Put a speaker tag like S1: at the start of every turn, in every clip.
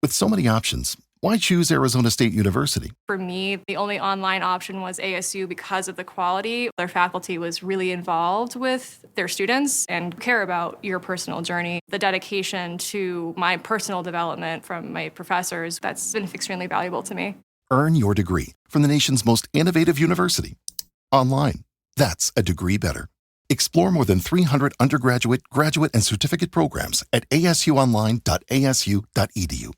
S1: With so many options, why choose Arizona State University?
S2: For me, the only online option was ASU because of the quality. Their faculty was really involved with their students and care about your personal journey. The dedication to my personal development from my professors, that's been extremely valuable to me.
S1: Earn your degree from the nation's most innovative university. Online. That's a degree better. Explore more than 300 undergraduate, graduate, and certificate programs at asuonline.asu.edu.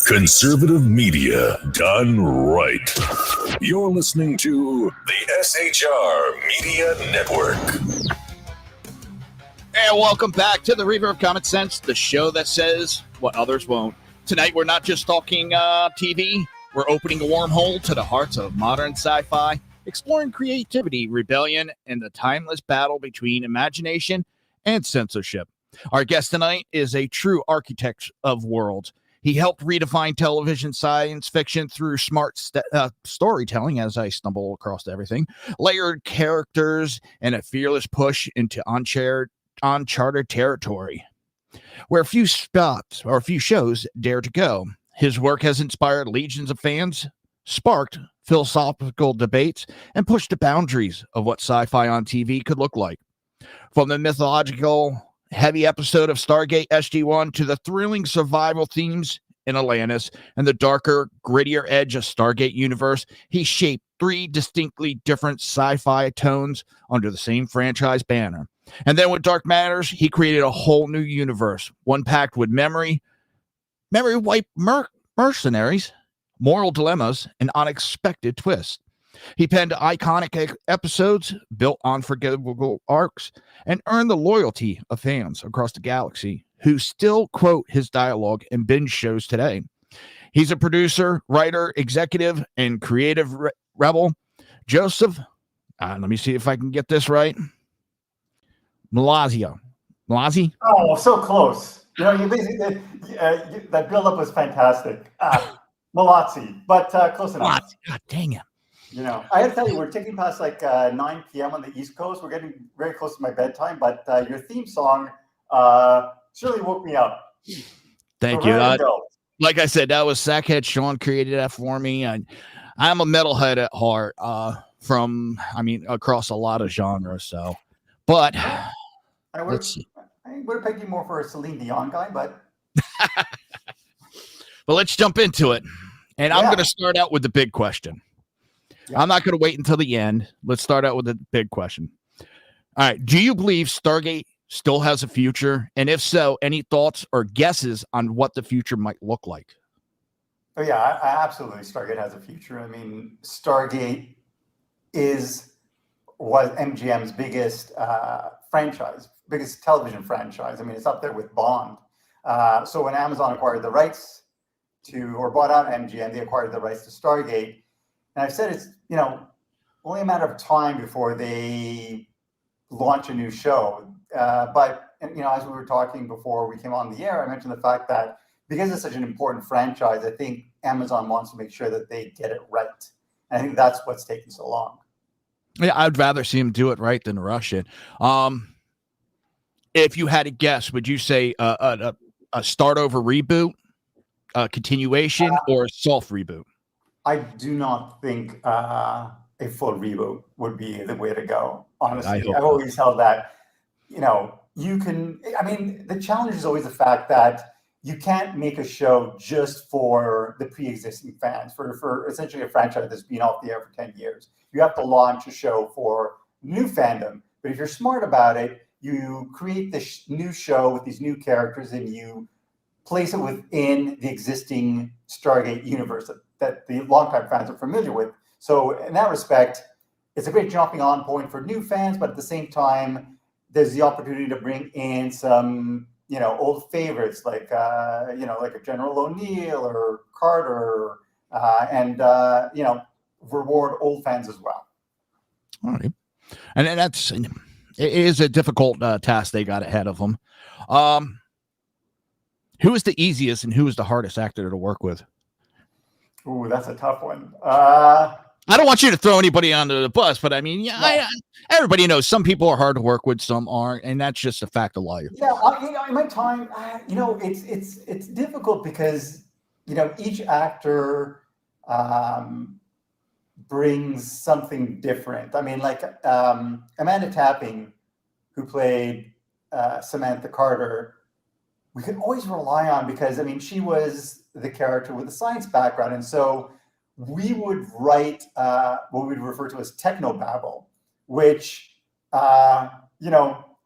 S3: Conservative media done right. You're listening to the SHR Media Network.
S4: And welcome back to the Reaver of Common Sense, the show that says what others won't. Tonight, we're not just talking TV. We're opening a wormhole to the hearts of modern sci-fi, exploring creativity, rebellion, and the timeless battle between imagination and censorship. Our guest tonight is a true architect of worlds. He helped redefine television science fiction through smart storytelling, as I stumble across everything, layered characters, and a fearless push into uncharted territory, where few spots or few shows dare to go. His work has inspired legions of fans, sparked philosophical debates, and pushed the boundaries of what sci-fi on TV could look like. From the mythological heavy episode of Stargate SG-1 to the thrilling survival themes in Atlantis and the darker, grittier edge of Stargate universe, he shaped three distinctly different sci-fi tones under the same franchise banner. And then with Dark Matters, he created a whole new universe, one packed with memory-wipe mercenaries, moral dilemmas, and unexpected twists. He penned iconic episodes, built unforgettable arcs, and earned the loyalty of fans across the galaxy who still quote his dialogue in binge shows today. He's a producer, writer, executive, and creative rebel. Joseph, let me see if I can get this right. Mallozzi.
S5: Oh, so close. You basically, that build-up was fantastic. Mallozzi, but close enough.
S4: God dang it.
S5: I have to tell you, we're ticking past 9 p.m. on the East Coast. We're getting very close to my bedtime, but your theme song certainly woke me up.
S4: Thank you. Like I said, that was Sackhead. Sean created that for me. I'm a metalhead at heart across a lot of genres. So, but
S5: I would have pegged you more for a Celine Dion guy, but.
S4: But let's jump into it. And I'm going to start out with the big question. I'm not going to wait until the end. Let's start out with the big question. All right. Do you believe Stargate still has a future? And if so, any thoughts or guesses on what the future might look like?
S5: Oh, yeah, absolutely. Stargate has a future. I mean, Stargate was MGM's biggest franchise, biggest television franchise. I mean, it's up there with Bond. So when Amazon acquired the rights or bought out MGM, they acquired the rights to Stargate. And I've said it's, only a matter of time before they launch a new show. But as we were talking before we came on the air, I mentioned the fact that because it's such an important franchise, I think Amazon wants to make sure that they get it right. And I think that's what's taking so long.
S4: Yeah, I'd rather see him do it right than rush it. If you had to guess, would you say a start over reboot, a continuation, or a soft reboot?
S5: I do not think a full reboot would be the way to go. Honestly, I've always held that, the challenge is always the fact that you can't make a show just for the pre-existing fans, for essentially a franchise that's been off the air for 10 years. You have to launch a show for new fandom. But if you're smart about it, you create this new show with these new characters and you place it within the existing Stargate universe that the longtime fans are familiar with. So in that respect, it's a great jumping on point for new fans, but at the same time, there's the opportunity to bring in some, old favorites like a General O'Neill or Carter, and reward old fans as well.
S4: All right, and it is a difficult task they got ahead of them. Who is the easiest and who is the hardest actor to work with?
S5: Ooh, that's a tough one.
S4: I don't want you to throw anybody under the bus, but I mean, everybody knows some people are hard to work with, some aren't, and that's just a fact of life.
S5: Yeah, in my time, it's difficult because each actor brings something different. I mean, like Amanda Tapping, who played Samantha Carter, we could always rely on because she was the character with the science background, and so we would write what we'd refer to as technobabble, which I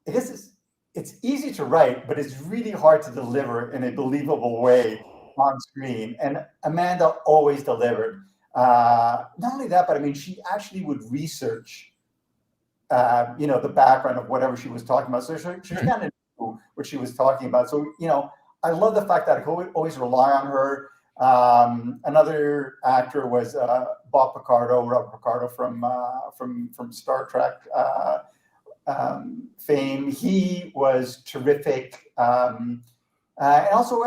S5: guess it's easy to write, but it's really hard to deliver in a believable way on screen. And Amanda always delivered. Not only that, but she actually would research, the background of whatever she was talking about. So she kind of knew what she was talking about. So I love the fact that I could always rely on her. Another actor was Robert Picardo from Star Trek fame. He was terrific, and also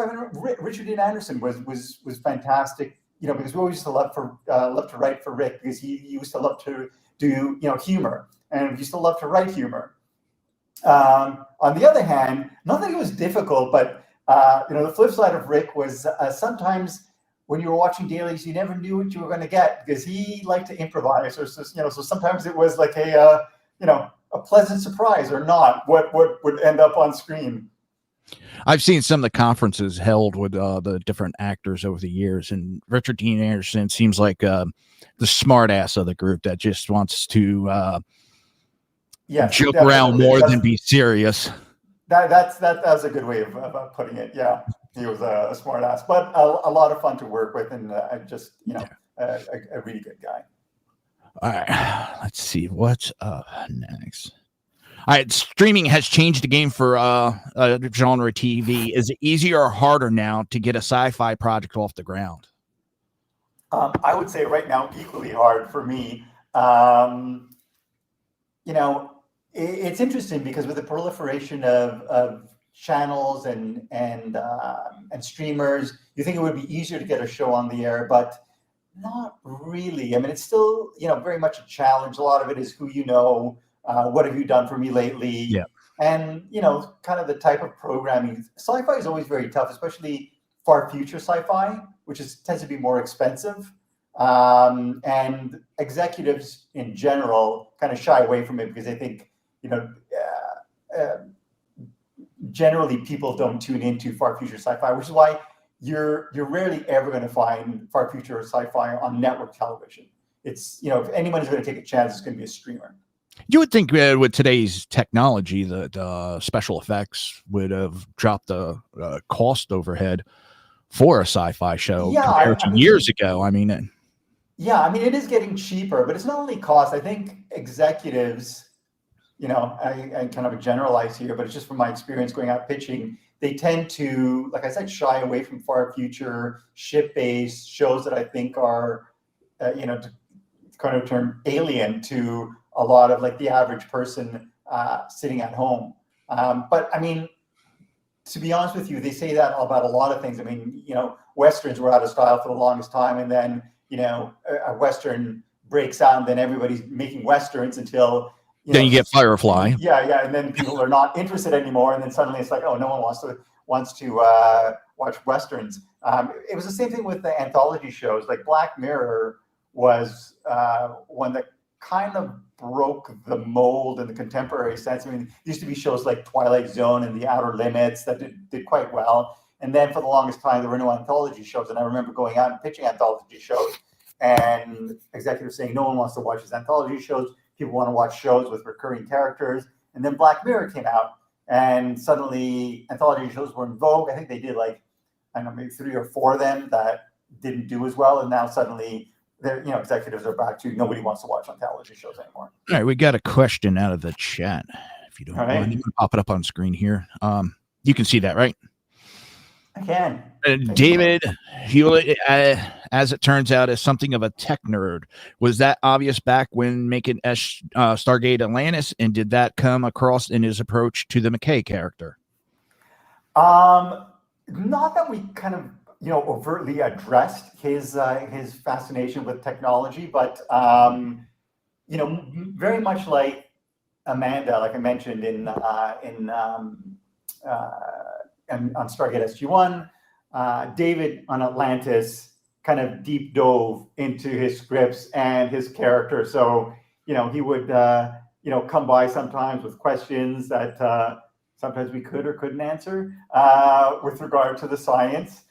S5: Richard Dean Anderson was fantastic. Because we always used to love to write for Rick because he used to love to do humor, and we used to love to write humor. On the other hand, not that it was difficult, but the flip side of Rick was sometimes when you were watching dailies, you never knew what you were going to get because he liked to improvise, or so sometimes it was like a pleasant surprise or not what would end up on screen.
S4: I've seen some of the conferences held with the different actors over the years, and Richard Dean Anderson seems like the smart ass of the group that just wants to joke around more than be serious.
S5: That was a good way of putting it. Yeah, he was a smart ass, but a lot of fun to work with, and just a really good guy.
S4: All right, let's see what's up next. All right, streaming has changed the game for genre TV. Is it easier or harder now to get a sci-fi project off the ground?
S5: I would say right now equally hard for me. It's interesting because with the proliferation of channels and streamers, you think it would be easier to get a show on the air, but not really. It's still very much a challenge. A lot of it is who you know. What have you done for me lately?
S4: Yeah.
S5: And, kind of the type of programming. Sci-fi is always very tough, especially far future sci-fi, which tends to be more expensive. And executives in general kind of shy away from it because they think, generally people don't tune into far future sci-fi, which is why you're rarely ever going to find far future sci-fi on network television. It's, if anybody's going to take a chance, it's going to be a streamer.
S4: You would think with today's technology that special effects would have dropped the cost overhead for a sci-fi show compared to years ago.
S5: It is getting cheaper, but it's not only cost. I think executives, I kind of generalize here, but it's just from my experience going out pitching, they tend to, like I said, shy away from far future ship-based shows that I think are, to kind of term alien to a lot of like the average person sitting at home. But to be honest with you, they say that about a lot of things. Westerns were out of style for the longest time, and then a Western breaks out, and then everybody's making Westerns until
S4: then you get Firefly.
S5: Yeah, and then people are not interested anymore, and then suddenly it's like, oh, no one wants to watch Westerns. It was the same thing with the anthology shows. Like Black Mirror was one that kind of broke the mold in the contemporary sense. There used to be shows like Twilight Zone and The Outer Limits that did quite well. And then for the longest time, there were no anthology shows. And I remember going out and pitching anthology shows and executives saying, no one wants to watch these anthology shows. People want to watch shows with recurring characters. And then Black Mirror came out, and suddenly anthology shows were in vogue. I think they did like, I don't know, maybe 3 or 4 of them that didn't do as well. And now suddenly executives are back to nobody wants to watch anthology shows anymore.
S6: All right, we got a question out of the chat. If you don't mind, I'm going to pop it up on screen here. You can see that, right?
S5: I can.
S6: David Hewlett, as it turns out, is something of a tech nerd. Was that obvious back when making Stargate Atlantis, and did that come across in his approach to the McKay character?
S5: Not that we kind of overtly addressed his fascination with technology, but very much like Amanda, like I mentioned on Stargate SG-1, David on Atlantis kind of deep dove into his scripts and his character. So, he would, come by sometimes with questions that sometimes we could or couldn't answer with regard to the science.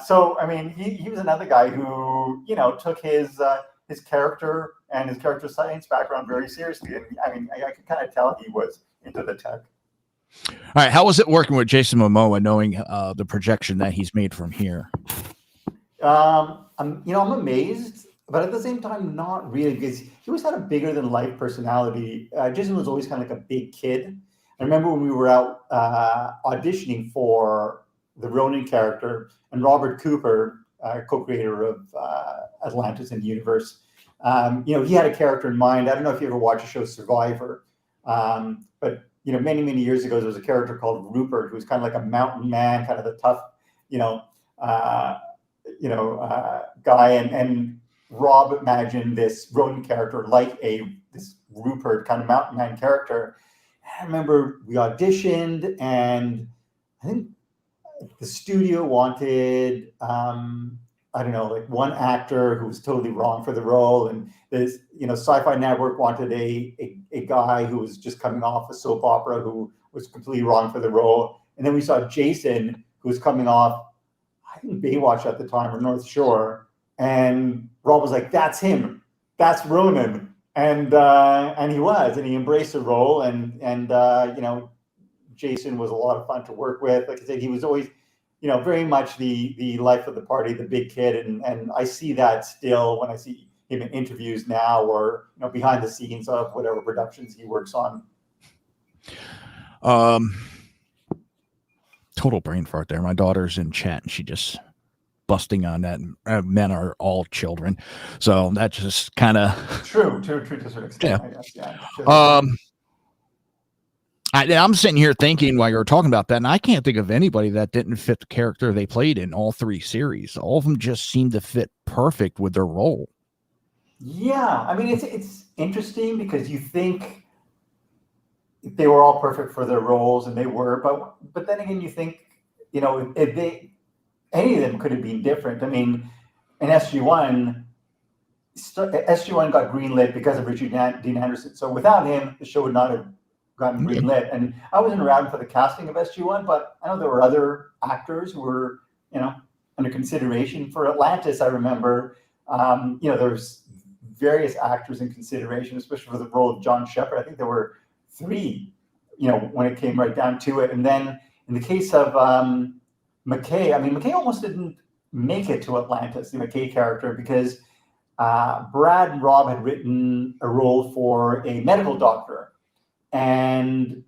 S5: So, I mean, he was another guy who, took his character and his character science background very seriously. And I mean, I could kind of tell he was into the tech.
S6: All right. How was it working with Jason Momoa, knowing the projection that he's made from here?
S5: I'm amazed, but at the same time, not really, because he always had a bigger than life personality. Jason was always kind of like a big kid. I remember when we were out auditioning for the Ronin character, and Robert Cooper, co-creator of Atlantis and the Universe, he had a character in mind. I don't know if you ever watched the show Survivor, but many, many years ago, there was a character called Rupert, who was kind of like a mountain man, kind of the tough, guy. And Rob imagined this Ronin character like this Rupert kind of mountain man character. And I remember we auditioned, and I think the studio wanted, like one actor who was totally wrong for the role, and this, Sci-Fi Network wanted a guy who was just coming off a soap opera who was completely wrong for the role. And then we saw Jason, who was coming off, I think, Baywatch at the time, or North Shore, and Rob was like, "That's him, that's Ronan," and he was, and he embraced the role, and Jason was a lot of fun to work with. Like I said, he was always, very much the life of the party, the big kid. And I see that still when I see him in interviews now, or, behind the scenes of whatever productions he works on.
S6: Total brain fart there. My daughter's in chat and she just busting on that. Men are all children. So that just kind of
S5: true to a certain extent.
S6: Yeah. I guess, I'm sitting here thinking while you were talking about that, and I can't think of anybody that didn't fit the character they played in all 3 series. All of them just seemed to fit perfect with their role. Yeah,
S5: I mean, it's interesting because you think they were all perfect for their roles, and they were, but then again, you think, if any of them could have been different. I mean, in SG-1 got greenlit because of Richard Dean Anderson. So without him, the show would not have gotten greenlit. And I wasn't around for the casting of SG-1, but I know there were other actors who were, under consideration for Atlantis. I remember, there's various actors in consideration, especially for the role of John Shepard. I think there were 3, when it came right down to it. And then in the case of McKay, McKay almost didn't make it to Atlantis, the McKay character, because Brad and Rob had written a role for a medical doctor, and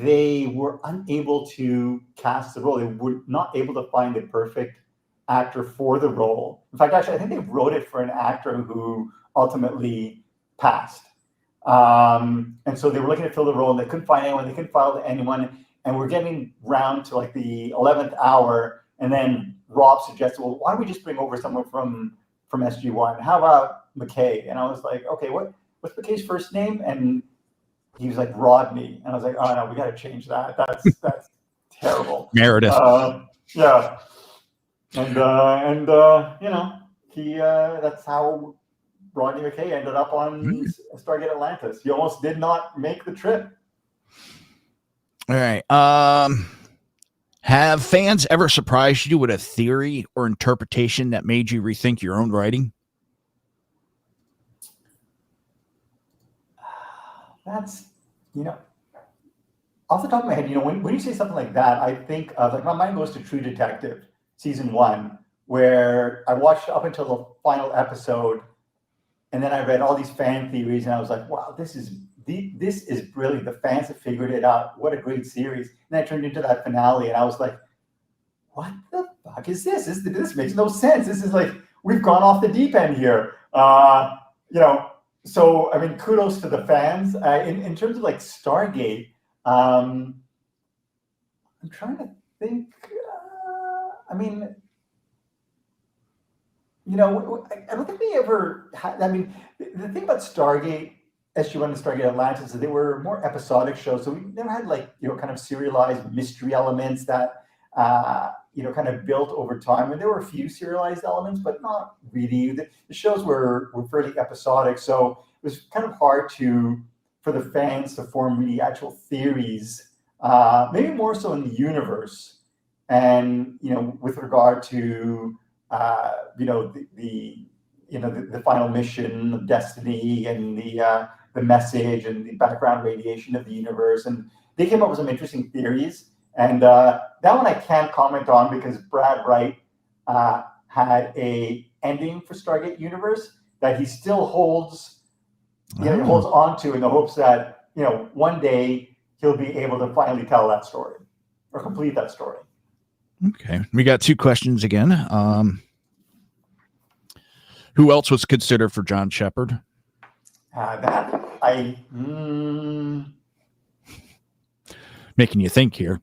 S5: they were unable to cast the role. They were not able to find the perfect actor for the role. In fact, actually, I think they wrote it for an actor who ultimately passed. And so they were looking to fill the role, and they couldn't find anyone. They couldn't find anyone. And we're getting round to like the 11th hour. And then Rob suggested, well, why don't we just bring over someone from SG-1? How about McKay? And I was like, okay, what's McKay's first name? And he was like, Rodney. And I was like, oh no, we got to change that. That's terrible.
S6: Meredith.
S5: Yeah. And he that's how Rodney McKay ended up on Stargate Atlantis. He almost did not make the trip.
S6: All right. Have fans ever surprised you with a theory or interpretation that made you rethink your own writing?
S5: That's, off the top of my head, when you say something like that, I think of, like, my mind goes to True Detective season 1, where I watched up until the final episode, and then I read all these fan theories, and I was like, wow, this is brilliant. The fans have figured it out. What a great series. And I turned into that finale, and I was like, what the fuck is this? This makes no sense. This is like, we've gone off the deep end here. So, I mean, kudos to the fans. In terms of like Stargate, I'm trying to think. I don't think we ever had, the thing about Stargate, SG-1 and Stargate Atlantis, is they were more episodic shows. So we never had kind of serialized mystery elements that, kind of built over time. And there were a few serialized elements, but not really. The shows were fairly episodic. So it was kind of hard for the fans to form really actual theories, maybe more so in the universe. And, with regard to, the final mission of Destiny and the message and the background radiation of the universe. And they came up with some interesting theories. And that one I can't comment on because Brad Wright had a ending for Stargate Universe that he still holds on to in the hopes that, one day he'll be able to finally tell that story or complete that story.
S6: Okay. We got 2 questions again. Who else was considered for John Shepard? Making you think here.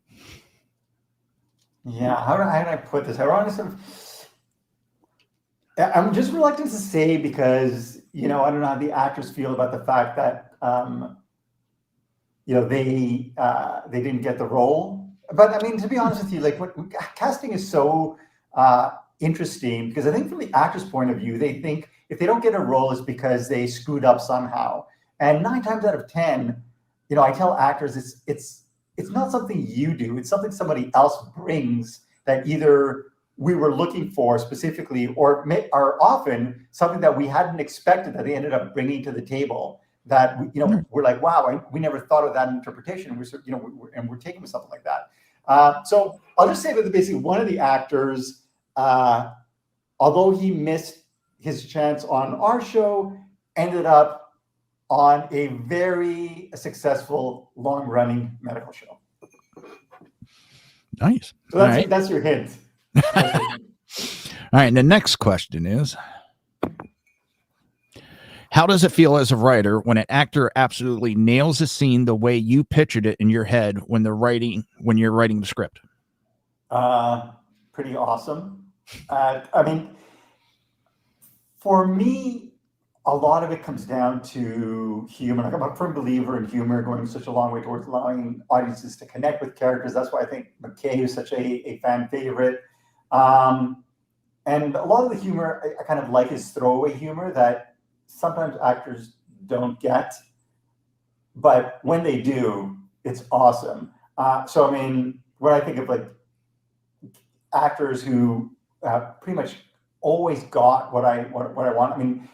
S5: Yeah, how do I put this? I'm just reluctant to say because, I don't know how the actors feel about the fact that, they didn't get the role. But to be honest with you, casting is so interesting because I think from the actor's point of view, they think if they don't get a role, it's because they screwed up somehow. And 9 times out of 10, I tell actors it's not something you do. It's something somebody else brings that either we were looking for specifically or are often something that we hadn't expected that they ended up bringing to the table that, we're like, wow, we never thought of that interpretation. We're taking with something like that. So I'll just say that basically one of the actors, although he missed his chance on our show, ended up on a very successful, long-running medical show.
S6: Nice.
S5: So that's your hint.
S6: All right. And the next question is, how does it feel as a writer when an actor absolutely nails a scene the way you pictured it in your head when you're writing the script?
S5: Pretty awesome. For me, a lot of it comes down to humor. I'm a firm believer in humor going such a long way towards allowing audiences to connect with characters. That's why I think McKay is such a fan favorite. And a lot of the humor I kind of like is throwaway humor that sometimes actors don't get. But when they do, it's awesome. When I think of actors who pretty much always got what I want.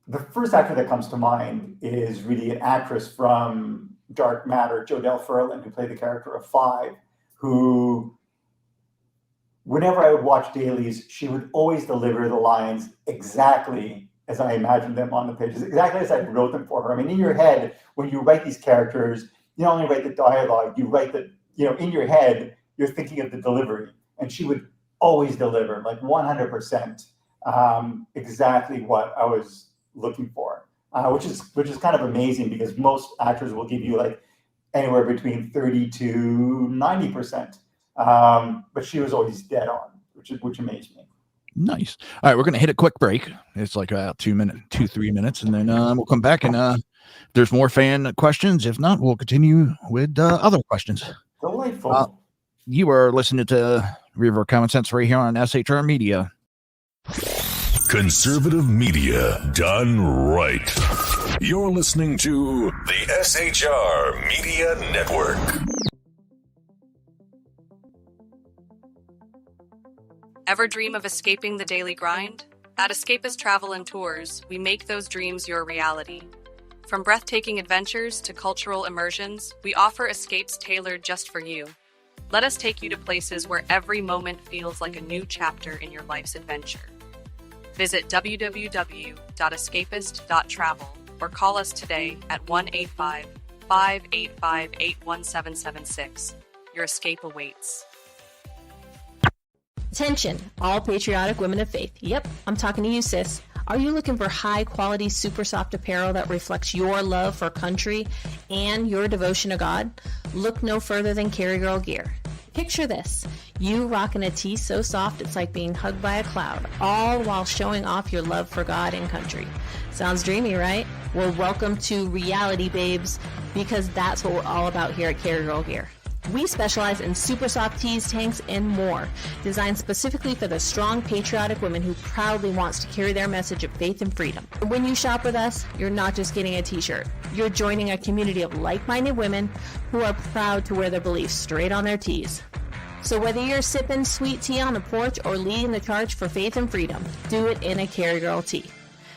S5: The first actor that comes to mind is really an actress from Dark Matter, Jodelle Ferland, who played the character of Five, who, whenever I would watch dailies, she would always deliver the lines exactly as I imagined them on the pages, exactly as I wrote them for her. In your head, when you write these characters, you not only write the dialogue, you write in your head, you're thinking of the delivery. And she would always deliver, 100%, exactly what I was looking for, which is kind of amazing because most actors will give you anywhere between 30 to 90%, but she was always dead on, which amazed me.
S6: Nice. All right, we're gonna hit a quick break. It's about 3 minutes, and then we'll come back and there's more fan questions. If not, we'll continue with other questions.
S5: Delightful.
S6: You are listening to Reaver Common Sense right here on SHR Media.
S3: Conservative media done right. You're listening to the SHR Media Network.
S7: Ever dream of escaping the daily grind? At Escapist Travel and Tours, we make those dreams your reality. From breathtaking adventures to cultural immersions, we offer escapes tailored just for you. Let us take you to places where every moment feels like a new chapter in your life's adventure. Visit www.escapist.travel or call us today at 1-855-885-81776. Your escape awaits.
S8: Attention, all patriotic women of faith. Yep, I'm talking to you, sis. Are you looking for high-quality, super soft apparel that reflects your love for country and your devotion to God? Look no further than Carry Girl Gear. Picture this. You rocking a tee so soft it's like being hugged by a cloud, all while showing off your love for God and country. Sounds dreamy, right? Well, welcome to reality, babes, because that's what we're all about here at Carry Girl Gear. We specialize in super soft tees, tanks, and more, designed specifically for the strong, patriotic woman who proudly wants to carry their message of faith and freedom. When you shop with us, you're not just getting a t-shirt. You're joining a community of like-minded women who are proud to wear their beliefs straight on their tees. So whether you're sipping sweet tea on the porch or leading the charge for faith and freedom, do it in a Carry Girl tee.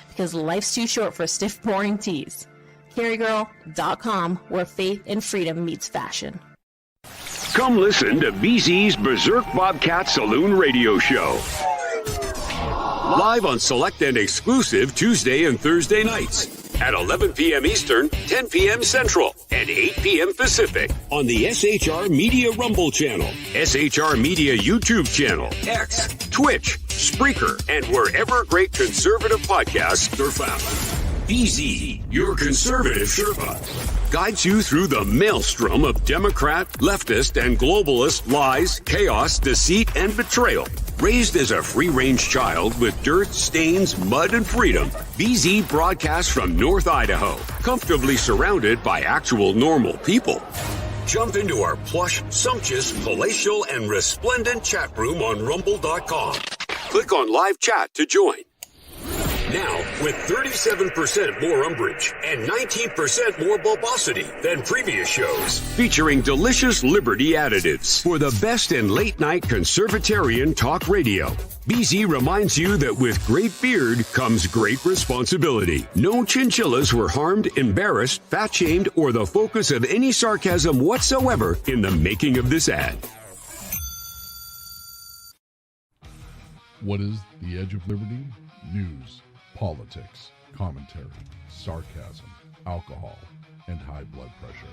S8: Because life's too short for stiff, boring tees. CarryGirl.com, where faith and freedom meets fashion.
S9: Come listen to BZ's Berserk Bobcat Saloon Radio Show. Live on select and exclusive Tuesday and Thursday nights at 11 p.m. Eastern, 10 p.m. Central, and 8 p.m. Pacific on the SHR Media Rumble channel, SHR Media YouTube channel, X, Twitch, Spreaker, and wherever great conservative podcasts are found. BZ, your conservative Sherpa, guides you through the maelstrom of Democrat, leftist, and globalist lies, chaos, deceit, and betrayal. Raised as a free-range child with dirt, stains, mud, and freedom, BZ broadcasts from North Idaho, comfortably surrounded by actual normal people. Jump into our plush, sumptuous, palatial, and resplendent chat room on rumble.com. Click on live chat to join. Now, with 37% more umbrage and 19% more bulbosity than previous shows, featuring delicious Liberty additives for the best in late-night conservatarian talk radio. BZ reminds you that with great beard comes great responsibility. No chinchillas were harmed, embarrassed, fat-shamed, or the focus of any sarcasm whatsoever in the making of this ad.
S10: What is the Edge of Liberty? News, politics, commentary, sarcasm, alcohol, and high blood pressure.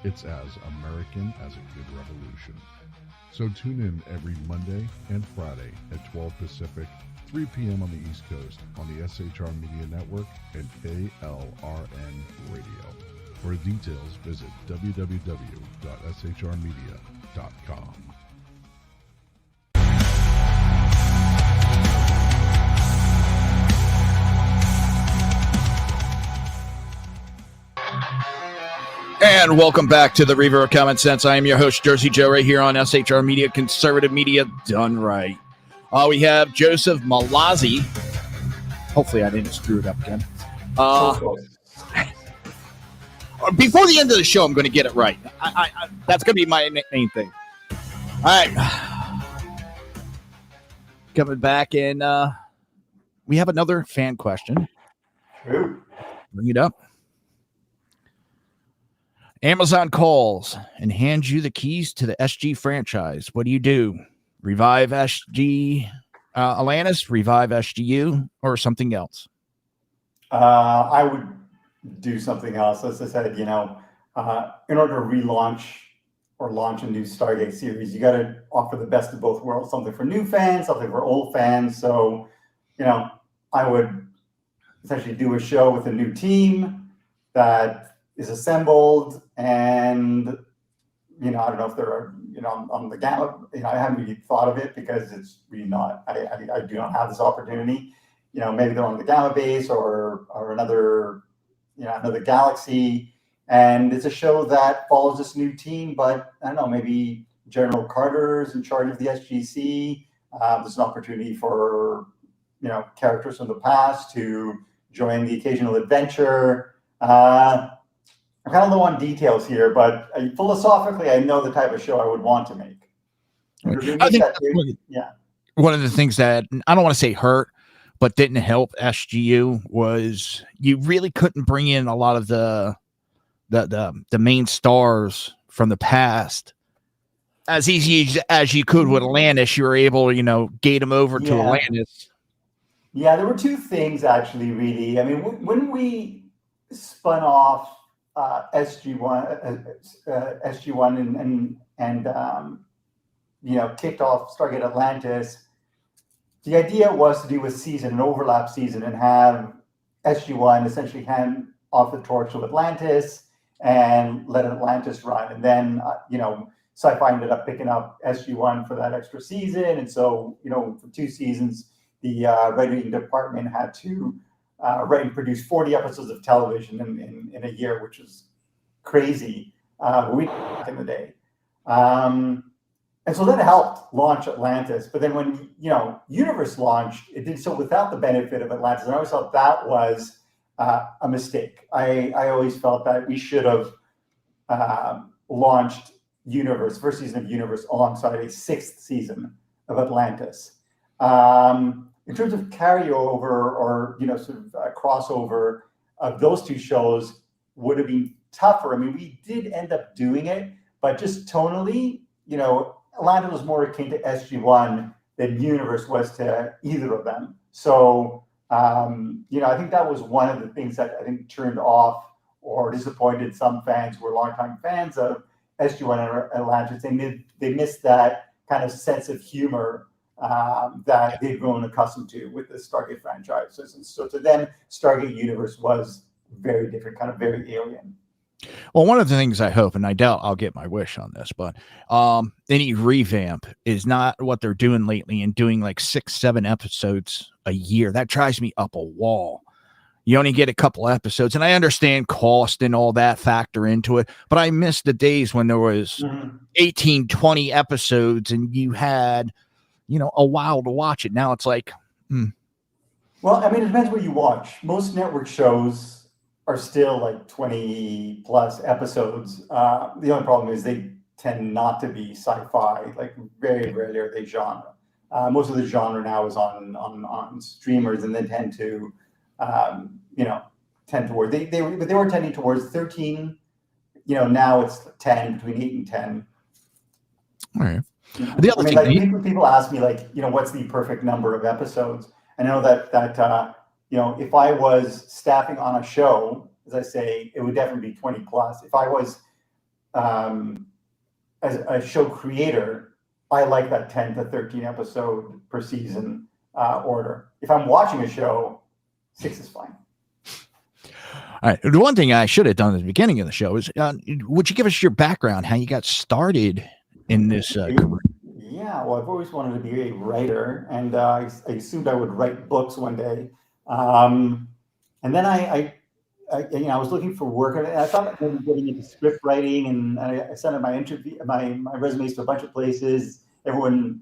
S10: It's as American as a good revolution. So tune in every Monday and Friday at 12 Pacific, 3 p.m. on the East Coast on the SHR Media Network and KLRN Radio. For details, visit www.shrmedia.com.
S6: And welcome back to the Reaver of Common Sense. I am your host, Jersey Joe, right here on SHR Media, conservative media done right. We have Joseph Mallozzi. Hopefully I didn't screw it up again. Before the end of the show, I'm going to get it right. That's going to be my main thing. All right. Coming back, and we have another fan question.
S5: Ooh.
S6: Bring it up. Amazon calls and hands you the keys to the SG franchise. What do? Revive SG Atlantis, revive SGU, or something else?
S5: I would do something else. As I said, in order to relaunch or launch a new Stargate series, you got to offer the best of both worlds, something for new fans, something for old fans. So, I would essentially do a show with a new team that is assembled, and I don't know if there are on the gamma. I haven't really thought of it because it's really not. I do not have this opportunity. Maybe they're on the gamma base or another another galaxy, and it's a show that follows this new team. But I don't know, maybe General Carter is in charge of the SGC. There's an opportunity for characters from the past to join the occasional adventure. I'm kind of low on details here, but philosophically, I know the type of show I would want to make.
S6: I think one of the things that I don't want to say hurt, but didn't help SGU was you really couldn't bring in a lot of the main stars from the past as easy as you could with Atlantis. You were able to, gate them over to Atlantis.
S5: Yeah, there were two things actually, really. I mean, when we spun off SG1 and kicked off Stargate Atlantis, the idea was to do a season, an overlap season, and have SG1 essentially hand off the torch to Atlantis and let Atlantis run. And then, Sci-Fi ended up picking up SG1 for that extra season. And so, for 2 seasons, the writing department had to write and produce 40 episodes of television in a year, which is crazy. Back in the day. And so that helped launch Atlantis. But then when, Universe launched, it did so without the benefit of Atlantis. And I always thought that was a mistake. I always felt that we should have launched Universe, first season of Universe, alongside a 6th season of Atlantis. In terms of carryover or, sort of crossover of those 2 shows would have been tougher. I mean, we did end up doing it, but just tonally, Atlantis was more akin to SG1 than Universe was to either of them. So, I think that was one of the things that I think turned off or disappointed some fans who were longtime fans of SG1 and Atlantis. They missed that kind of sense of humor that they've grown accustomed to with the Stargate franchise. So to them, Stargate Universe was very different, kind of very alien.
S6: Well, one of the things I hope, and I doubt I'll get my wish on this, but any revamp is not what they're doing lately and doing like 6-7 episodes a year. That drives me up a wall. You only get a couple episodes, and I understand cost and all that factor into it, but I miss the days when there was 18, 20 episodes and you had, a while to watch it. Now it's like,
S5: Well, I mean, it depends what you watch. Most network shows are still like 20 plus episodes. The only problem is they tend not to be sci-fi. Like very rarely are they genre. Most of the genre now is on streamers, and they tend to, tend toward they were tending towards 13. Now it's 10, between 8 and 10.
S6: All right. The other thing,
S5: like, people ask me, like, what's the perfect number of episodes? I know that if I was staffing on a show, as I say, it would definitely be 20 plus. If I was as a show creator, I like that 10 to 13 episode per season order. If I'm watching a show, 6 is fine.
S6: All right. The one thing I should have done at the beginning of the show is, would you give us your background, how you got started in this career?
S5: Yeah, well, I've always wanted to be a writer, and I assumed I would write books one day. And then I was looking for work, and I thought maybe getting into script writing, and I sent out my resumes to a bunch of places. Everyone,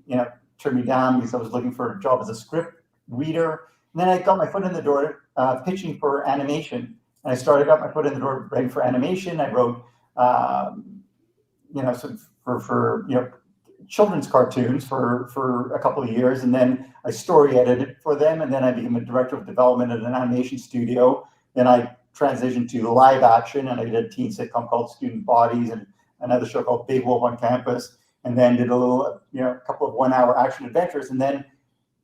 S5: turned me down because I was looking for a job as a script reader. And then I got my foot in the door pitching for animation. And I got my foot in the door writing for animation. I wrote, sort of for children's cartoons for a couple of years, and then I story edited for them, and then I became a director of development at an animation studio. Then I transitioned to live action, and I did a teen sitcom called Student Bodies and another show called Big Wolf on Campus, and then did a couple of 1-hour action adventures, and then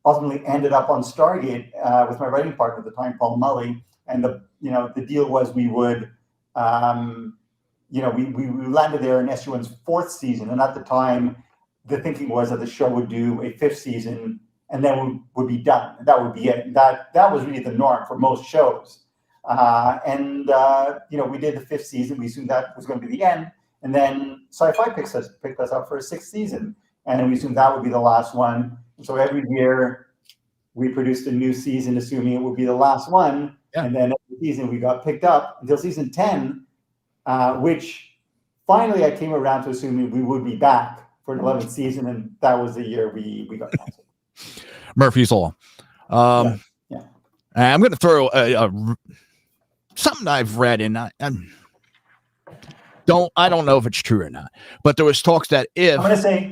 S5: ultimately ended up on Stargate with my writing partner at the time, Paul Mully. And the deal was we would we landed there in SG1's 4th season, and at the time the thinking was that the show would do a 5th season and then would be done. That would be it. That was really the norm for most shows. We did the 5th season. We assumed that was going to be the end, and then Sci-Fi picked us up for a 6th season, and we assumed that would be the last one. And so every year we produced a new season, assuming it would be the last one. Yeah. And then every season we got picked up until season 10, which finally I came around to assuming we would be back for an 11th season, and that was the year we got canceled.
S6: Murphy's Law.
S5: Yeah.
S6: I'm going to throw something I've read, and I don't know if it's true or not, but there was talks that if
S5: I'm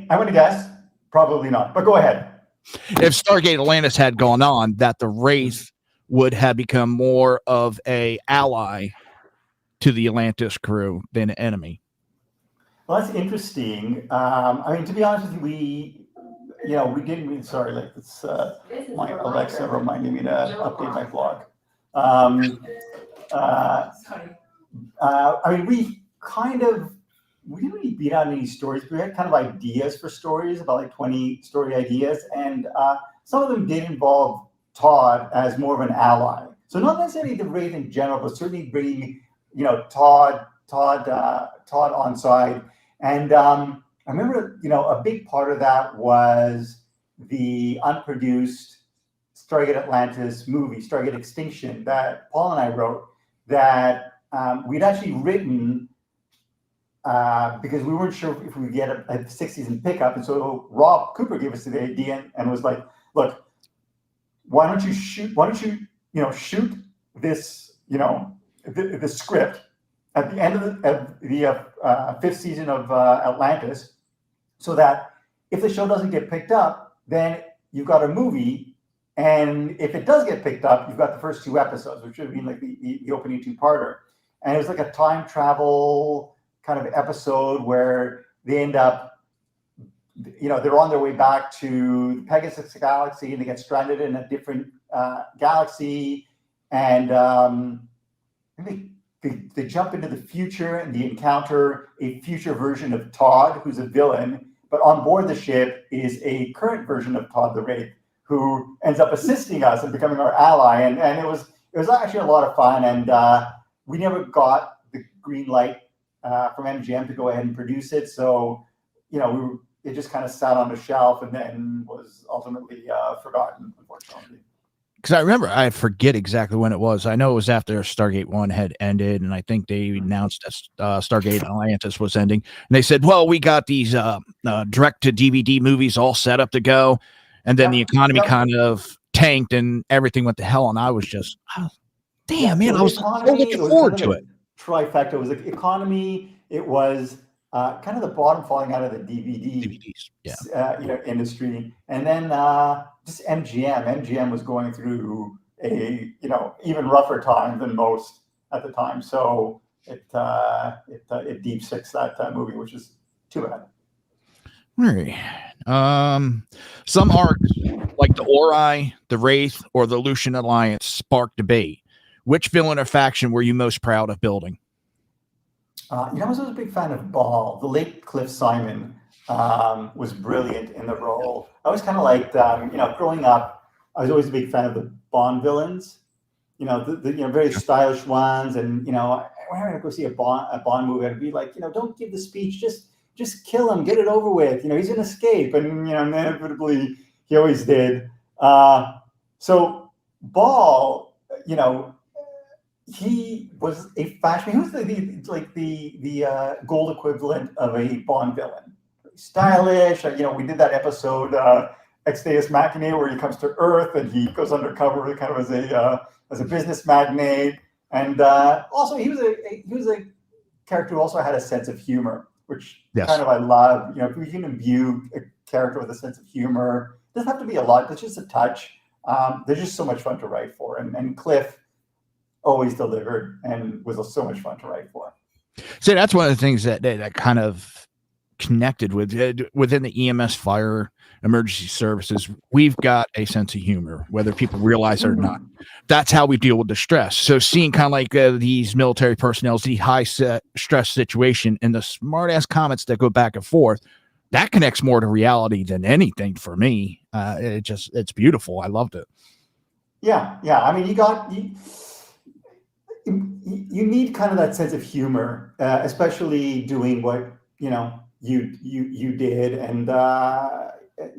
S5: going to guess probably not, but go ahead.
S6: if Stargate Atlantis had gone on, that the Wraith would have become more of a ally to the Atlantis crew than an enemy.
S5: Well, that's interesting. I mean, to be honest with you, we didn't. Sorry, like it's my Alexa reminding me to update my blog. I mean, we didn't really beat out any stories. We had kind of ideas for stories, about like 20 story ideas, and some of them did involve Todd as more of an ally. So not necessarily the Wraith in general, but certainly bringing Todd on side. And I remember, a big part of that was the unproduced Stargate Atlantis movie, Stargate Extinction, that Paul and I wrote, that we'd actually written because we weren't sure if we would get a 6-season pickup. And so Rob Cooper gave us the idea and was like, look, why don't you shoot this, the script at the end of the 5th season of Atlantis, so that if the show doesn't get picked up, then you've got a movie, and if it does get picked up, you've got the first 2 episodes, which would be like the opening 2-parter. And it was like a time travel kind of episode where they end up, they're on their way back to the Pegasus galaxy, and they get stranded in a different galaxy, and they jump into the future, and they encounter a future version of Todd, who's a villain, but on board the ship is a current version of Todd the Wraith, who ends up assisting us and becoming our ally. And it was actually a lot of fun, and we never got the green light from MGM to go ahead and produce it. So, it just kind of sat on the shelf and then was ultimately forgotten, unfortunately.
S6: Because I remember, I forget exactly when it was. I know it was after Stargate 1 had ended, and I think they announced that Stargate Atlantis was ending. And they said, well, we got these direct-to-DVD movies all set up to go. And then the economy kind of tanked and everything went to hell. And I was just, damn, man, I was so looking forward to it.
S5: Trifecta. It was like economy. It was kind of the bottom falling out of the DVDs, industry. And then just MGM. MGM was going through a even rougher time than most at the time. So it deep six that movie, which is too bad.
S6: All right. Some arcs like the Ori, the Wraith, or the Lucian Alliance spark debate. Which villain or faction were you most proud of building?
S5: I was always a big fan of Ball. The late Cliff Simon was brilliant in the role. I always kind of liked, growing up, I was always a big fan of the Bond villains. The very stylish ones. And whenever I go see a Bond movie, I'd be like, don't give the speech, just kill him, get it over with. He's gonna escape, and inevitably he always did. So Ball, he was a fashion. He was the gold equivalent of a Bond villain. Stylish. We did that episode Ex Deus Machina where he comes to Earth and he goes undercover kind of as a business magnate. And also he was a character who also had a sense of humor, which kind of I love. If we can imbue a character with a sense of humor, it doesn't have to be a lot, but just a touch. They're just so much fun to write for. And Cliff always delivered and was so much fun to write for.
S6: So that's one of the things that kind of connected with within the EMS fire emergency services. We've got a sense of humor, whether people realize it or not. That's how we deal with the stress. So seeing kind of like these military personnel, the high stress situation and the smart ass comments that go back and forth, that connects more to reality than anything for me. It's beautiful. I loved it.
S5: Yeah. I mean, you need kind of that sense of humor, especially doing what you did, and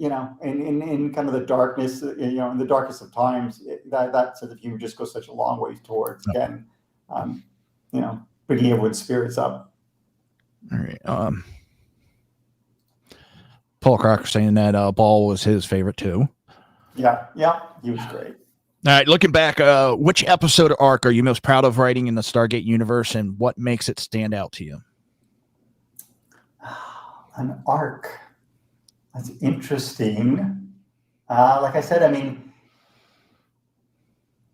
S5: in kind of the darkness, in the darkest of times, that sense of humor just goes such a long way towards again, bringing everyone's spirits up.
S6: All right. Paul Crocker saying that Ball was his favorite too.
S5: Yeah, he was great.
S6: All right, looking back, which episode or arc are you most proud of writing in the Stargate universe, and what makes it stand out to you?
S5: An arc. That's interesting. Like I said, I mean,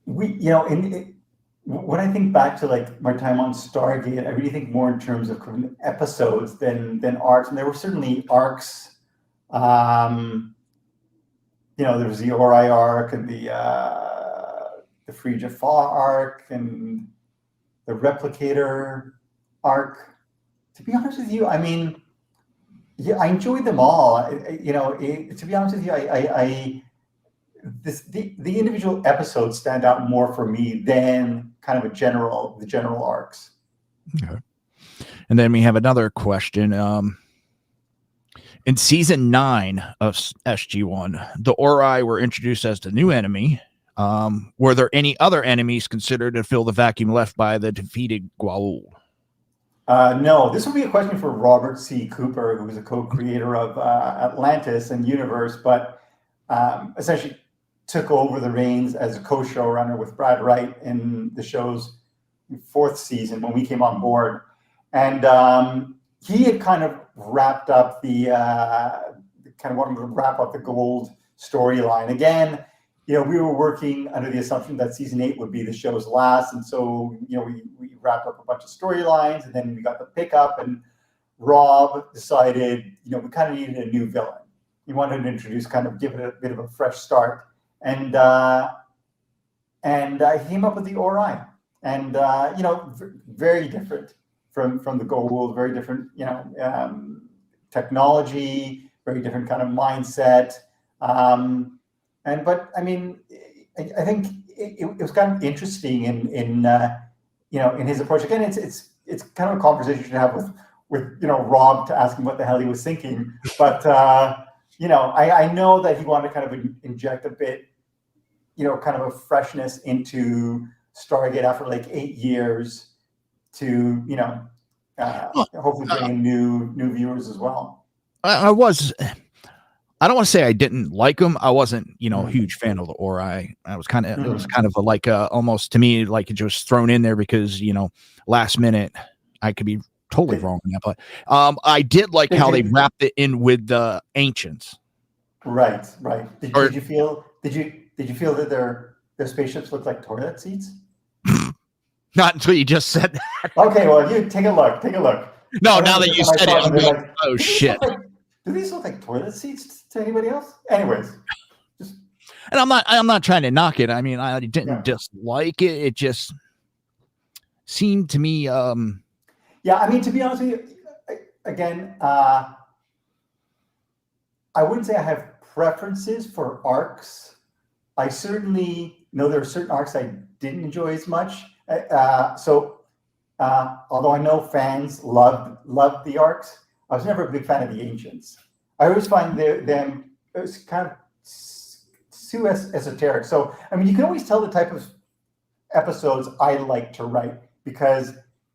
S5: when I think back to like my time on Stargate, I really think more in terms of episodes than arcs. And there were certainly arcs. There was the Ori arc and the Free Jaffa arc and the Replicator arc. To be honest with you, I mean, yeah, I enjoyed them all. To be honest with you, the individual episodes stand out more for me than kind of the general arcs.
S6: Okay. And then we have another question. In season 9 of SG1, the Ori were introduced as the new enemy. Were there any other enemies considered to fill the vacuum left by the defeated Goa'uld?
S5: No, this would be a question for Robert C. Cooper, who was a co-creator of Atlantis and Universe, but essentially took over the reins as a co-showrunner with Brad Wright in the show's 4th season when we came on board. And he had kind of wrapped up wanted to wrap up the Goa'uld storyline. Again, we were working under the assumption that season 8 would be the show's last. And so, we wrapped up a bunch of storylines, and then we got the pickup, and Rob decided, we kind of needed a new villain. He wanted to introduce, give it a bit of a fresh start. And I came up with the Ori, and very different from the Goa'uld, very different, technology, very different kind of mindset. But I mean, I think it was kind of interesting in his approach. Again, it's kind of a conversation to have with Rob, to ask him what the hell he was thinking. But I know that he wanted to kind of inject a bit, kind of a freshness into Stargate after like 8 years to, hopefully bring in new viewers as well.
S6: I don't want to say I didn't like him. I wasn't, a huge fan of the Ori. I was kind of, it was kind of almost to me, like it just thrown in there because, last minute. I could be totally wrong on that, but I did like how they wrapped it in with the ancients.
S5: Right. Did you feel that their spaceships looked like toilet seats?
S6: Not until you just said that.
S5: Okay, well, you take a look.
S6: No, now that you said it, I'm like, oh shit.
S5: Do these look like toilet seats to anybody else? Anyways.
S6: And I'm not trying to knock it. I mean, I didn't dislike it. It just seemed to me
S5: yeah, I mean, to be honest with you, again, I wouldn't say I have preferences for arcs. I certainly know there are certain arcs I didn't enjoy as much. Although I know fans loved the arcs, I was never a big fan of the ancients. I always find them it was kind of too esoteric. So, I mean, you can always tell the type of episodes I like to write because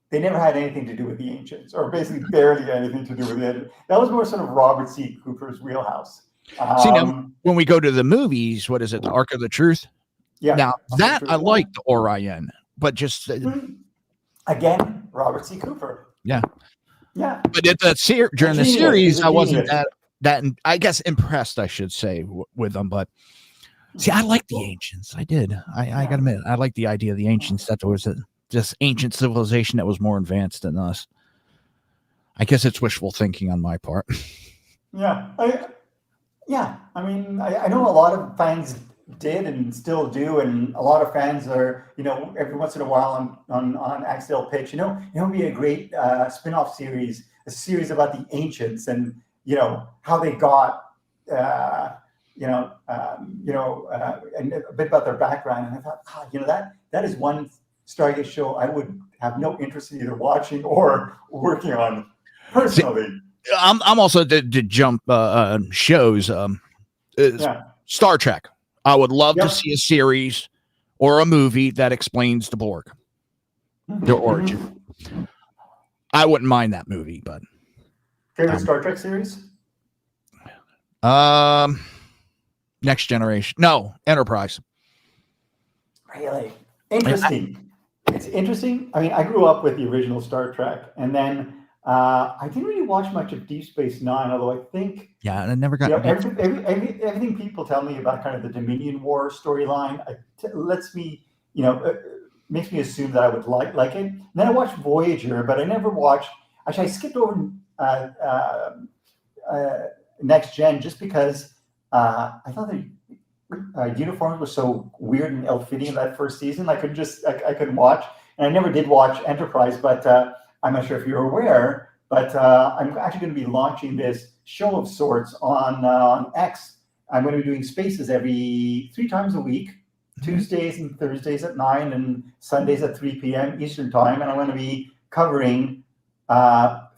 S5: they never had anything to do with the ancients, or basically barely anything to do with it. That was more sort of Robert C. Cooper's wheelhouse.
S6: See, now, when we go to the movies, what is it? The Ark of the Truth?
S5: Yeah.
S6: Now, that I like the Orion, but just...
S5: Again, Robert C. Cooper.
S6: Yeah.
S5: Yeah.
S6: But during the series, I wasn't that I guess impressed, I should say, with them. But see, I like the ancients. I did. I got to admit, I like the idea of the ancients. That there was just ancient civilization that was more advanced than us. I guess it's wishful thinking on my part.
S5: Yeah. I mean, I know a lot of fans did and still do, and a lot of fans are, every once in a while on Axel Pitch, it would be a great spin-off series, a series about the ancients and how they got and a bit about their background. And I thought, that is one Stargate show I would have no interest in either watching or working on personally.
S6: I'm also to jump shows. Star Trek. I would love to see a series or a movie that explains the Borg, their origin. I wouldn't mind that movie, but
S5: favorite Star Trek series?
S6: Next Generation. No, Enterprise.
S5: Really interesting. It's interesting. I mean, I grew up with the original Star Trek, and then I didn't really watch much of Deep Space Nine, although I think
S6: I never got
S5: everything people tell me about kind of the Dominion War storyline lets me, makes me assume that I would like it. And then I watched Voyager, but I never watched. Actually, I skipped over Next Gen just because I thought the uniforms were so weird and ill-fitting in that first season. I couldn't watch, and I never did watch Enterprise. But I'm not sure if you're aware, but I'm actually going to be launching this show of sorts on X. I'm going to be doing spaces every 3 times a week, Tuesdays and Thursdays at 9 and Sundays at 3 p.m. Eastern time, and I'm going to be covering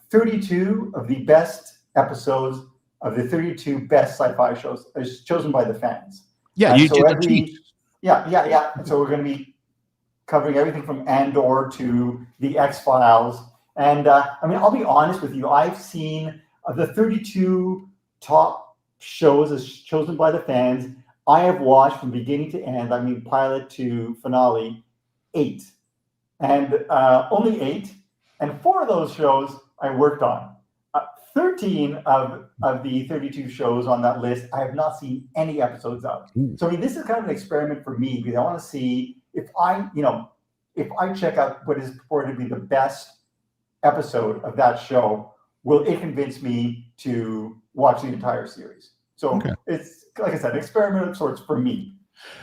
S5: 32 of the best episodes of the 32 best sci-fi shows as chosen by the fans.
S6: Yeah,
S5: and
S6: you
S5: so
S6: do
S5: Yeah. And so we're going to be covering everything from Andor to the X-Files. And I'll be honest with you. I've seen of the 32 top shows as chosen by the fans, I have watched from beginning to end, pilot to finale, 8. And only 8. And 4 of those shows I worked on. 13 of the 32 shows on that list, I have not seen any episodes of. So this is kind of an experiment for me because I want to see if I check out what is purported to be the best episode of that show, will it convince me to watch the entire series? So It's, like I said, an experiment of sorts for me.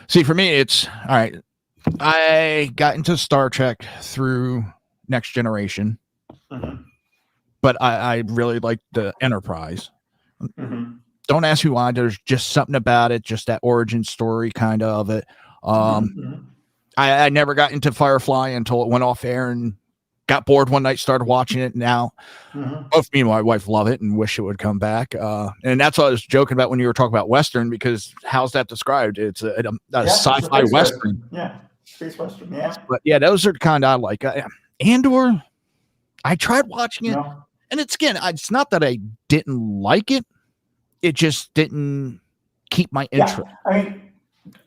S6: See, for me, it's all right. I got into Star Trek through Next Generation. But I really like the Enterprise. Don't ask me why. There's just something about it, just that origin story kind of it. I never got into Firefly until it went off air and got bored one night, started watching it. Now, both me and my wife love it and wish it would come back. And that's what I was joking about when you were talking about Western, because how's that described? It's a sci-fi Western.
S5: Yeah, space Western, yeah.
S6: But yeah, those are kind of like Andor. I tried watching it. And it's not that I didn't like it. It just didn't keep my interest.
S5: Yeah,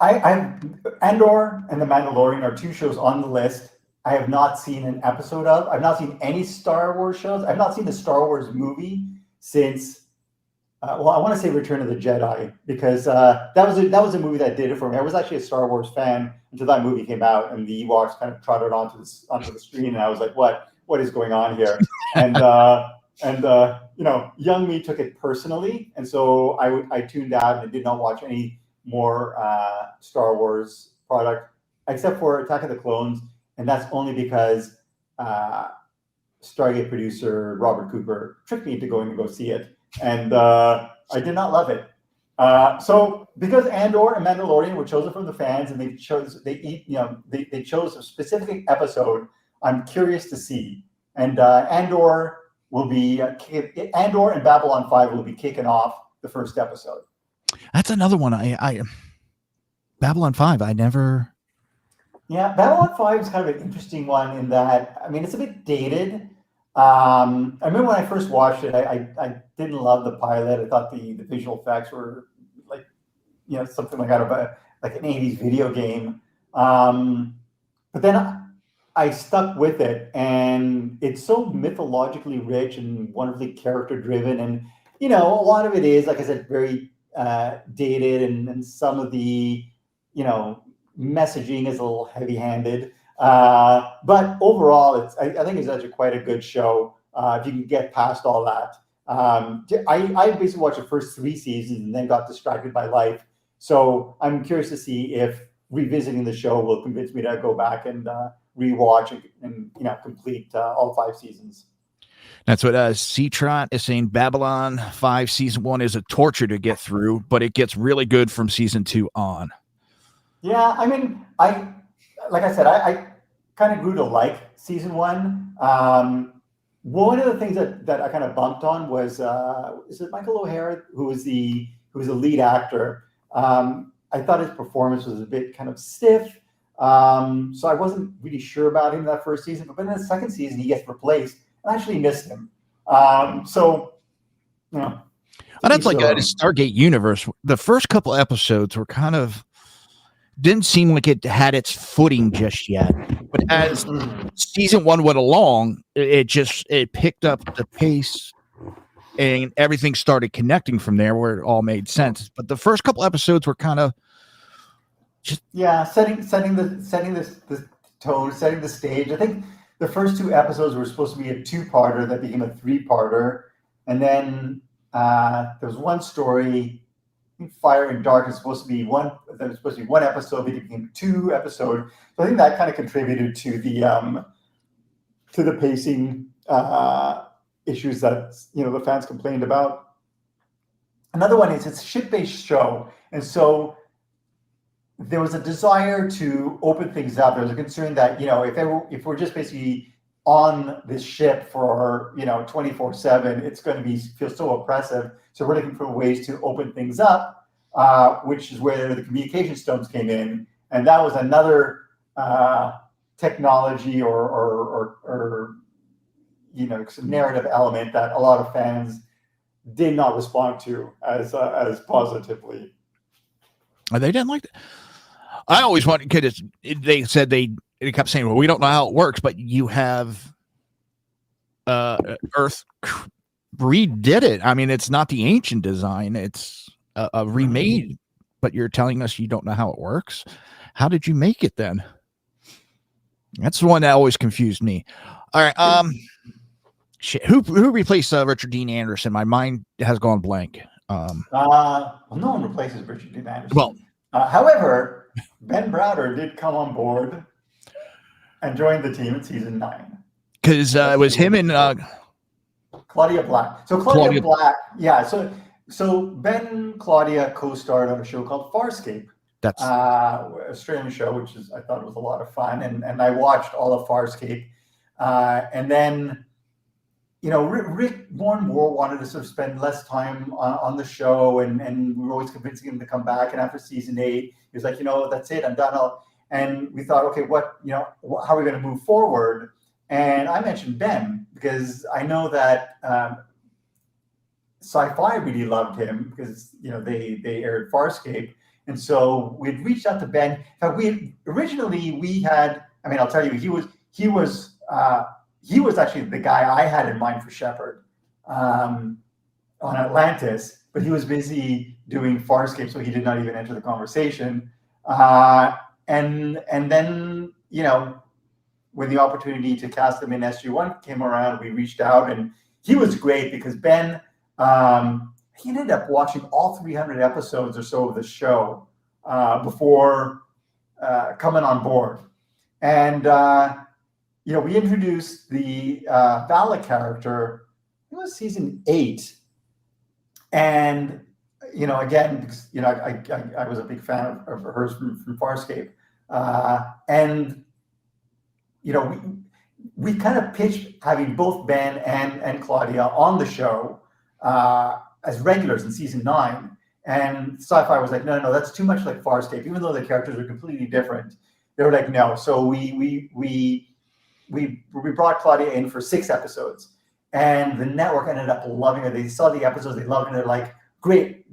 S5: I Andor and The Mandalorian are 2 shows on the list I have not seen an episode of. I've not seen any Star Wars shows. I've not seen the Star Wars movie since, I want to say Return of the Jedi, because that was a movie that did it for me. I was actually a Star Wars fan until that movie came out and the Ewoks kind of trotted onto the screen, and I was like, what is going on here? And young me took it personally, and so I tuned out and did not watch any more Star Wars product except for Attack of the Clones, and that's only because Stargate producer Robert Cooper tricked me into going to go see it, and I did not love it. So because Andor and Mandalorian were chosen from the fans, and they chose a specific episode, I'm curious to see. And Andor and Babylon 5 will be kicking off the first episode.
S6: That's another one. I Babylon 5. I never.
S5: Yeah, Babylon 5 is kind of an interesting one in that it's a bit dated. I remember when I first watched it, I didn't love the pilot. I thought the visual effects were like something like out of an 80s video game. But then I stuck with it, and it's so mythologically rich and wonderfully character driven, and a lot of it is, like I said, very dated, and some of the messaging is a little heavy-handed, but overall I think it's actually quite a good show if you can get past all that. I basically watched the first 3 seasons and then got distracted by life, so I'm curious to see if revisiting the show will convince me to go back and rewatch and complete all 5 seasons.
S6: That's what C-Trot is saying. Babylon 5 season 1 is a torture to get through, but it gets really good from season 2 on.
S5: Yeah, like I said, I kind of grew to like season 1. One of the things that I kind of bumped on was is it Michael O'Hara, who was the lead actor. I thought his performance was a bit kind of stiff. So I wasn't really sure about him that first season, but then in the second season he gets replaced. I actually missed him.
S6: And that's like a Stargate universe. The first couple episodes were kind of didn't seem like it had its footing just yet. But as season 1 went along, it picked up the pace, and everything started connecting from there, where it all made sense. But the first couple episodes were kind of just
S5: setting the tone, setting the stage. I think the first 2 episodes were supposed to be a 2-parter that became a 3-parter, and then there was one story, I think Fire and Dark is supposed to be one. That was supposed to be 1 episode, but it became 2 episodes. So I think that kind of contributed to the pacing issues that the fans complained about. Another one is it's a ship-based show, and so there was a desire to open things up. There was a concern that if we're just basically on this ship for 24/7, it's going to feel so oppressive. So we're looking for ways to open things up, which is where the communication stones came in, and that was another technology or narrative element that a lot of fans did not respond to as positively.
S6: They didn't like that. I always wanted, because they said they kept saying, well, we don't know how it works, but you have Earth redid it. I mean, it's not the ancient design, it's a remade, but you're telling us you don't know how it works. How did you make it then? That's the one that always confused me. All right. Shit. Who replaced Richard Dean Anderson? My mind has gone blank.
S5: Well, no one replaces Richard Dean Anderson.
S6: Well,
S5: however, Ben Browder did come on board and joined the team in season 9.
S6: Because it was him and
S5: Claudia Black. So Claudia Black, yeah. So Ben and Claudia co-starred on a show called Farscape.
S6: That's
S5: Australian show, which I thought was a lot of fun, and I watched all of Farscape, and then Rick more wanted to sort of spend less time on the show, and we were always convincing him to come back. And after season 8, he was like, that's it, I'm done. And we thought, okay, how are we going to move forward? And I mentioned Ben because I know that Sci-Fi really loved him because they aired Farscape. And so we'd reached out to Ben. In fact, we had. I mean, I'll tell you, he was actually the guy I had in mind for Shepard on Atlantis, but he was busy doing Farscape, so he did not even enter the conversation. And then when the opportunity to cast him in SG-1 came around, we reached out, and he was great because Ben. He ended up watching all 300 episodes or so of the show before coming on board. And, we introduced the Vala character, it was season 8. And, again, because, I was a big fan of hers from Farscape. And, we kind of pitched having both Ben and Claudia on the show as regulars in season 9, and Sci-Fi was like, no, that's too much like Farscape, even though the characters are completely different. They were like, no. So we brought Claudia in for 6 episodes, and the network ended up loving her. They saw the episodes, they loved her. They're like, great,